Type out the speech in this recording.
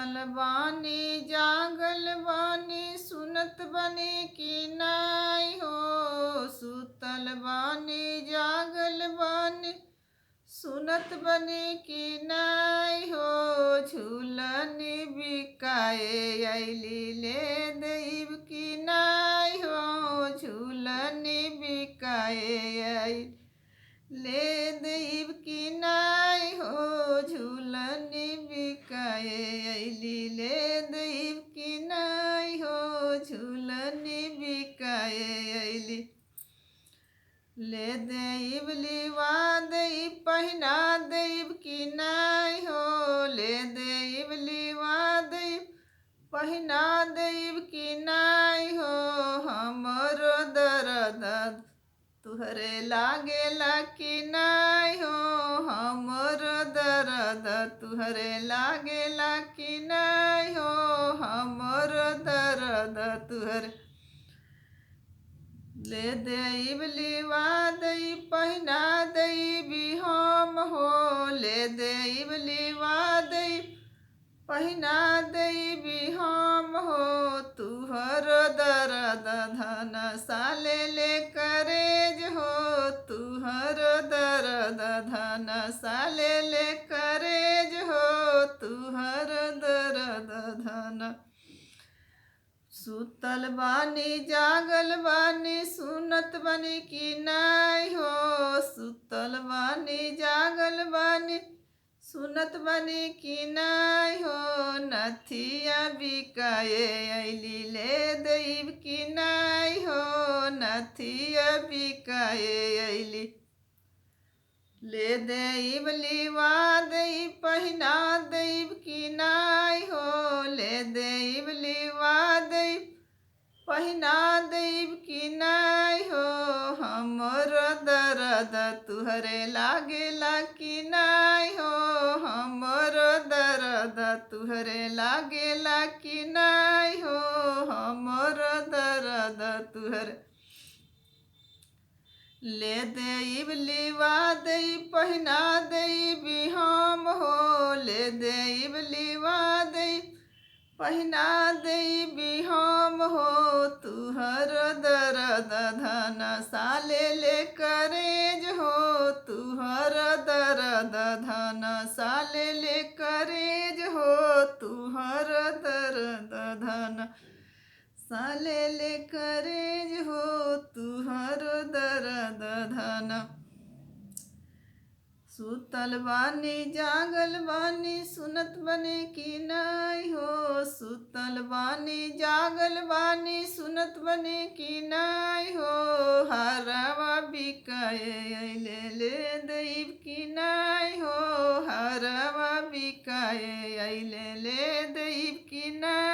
सुतल बानी जागल बानी सुनत बनी कि नाई हो। सुतल बानी जागल बानी सुनत बनी कि नाई हो। झूलन बिकाए अइली ले देव कि नाई हो। झूलन बिकाए अइली ले देव कि नाई हो। झूलन बिकाए अइली ले देव कि नाई हो। झूलन बिकाए अइली ले देव लिवा देव पहिना देव कि नाई हो। ले देव लिवा देव पहिना देव कि नाई हो। हमरो दर्द तुहरे लागेला कि नाई हो। हमरो दर्द तुहरे लागेला कि नाई हो। हमरो दर्द तुहरे ले देव लिवा देव पहिना देव हम हो। ले देव लिवा देव पहिना देव हम हो। तुहर दर्द धन साले ले करेज हो। तुहर दर्द धन साले ले करेज हो। तुहर दर्द धन सुतल बानी जागल बानी सुनत बनी कि नाई हो। सुतल बानी जागल बानी सुनत बनी कि नाई हो। नथिया बिकाए अइली ले देव कि नाई हो। नथिया बिकाए अइली ले देव लिवा देव पहिना देव कि नाई हो। ले देव लिवा देव पहिना देव कि नाई हो। हमरो दर्द तुहरे लागेला कि नाई हो। हमरो दर्द तुहरे लागेला कि नाई हो। हमरो दर्द तुहरे ले देव लिवा देव पहिना देव हम हो। ले देव लिवा देव पहिना देव हम हो। तुहर दर्द धन साले ले करेज हो। तुहर दर्द धन साले ले करेज हो। तुहर दर्द धन साले ले करेज हो। तुहर दर्द धन सुतल बानी जागल बानी सुनत बनी कि नाई हो। सुतल बानी जागल बानी सुनत बनी कि नाई हो। हरवा बिकाए अइले ले देव कि नाई हो। हरवा बिकाए अइले ले देव कि नाई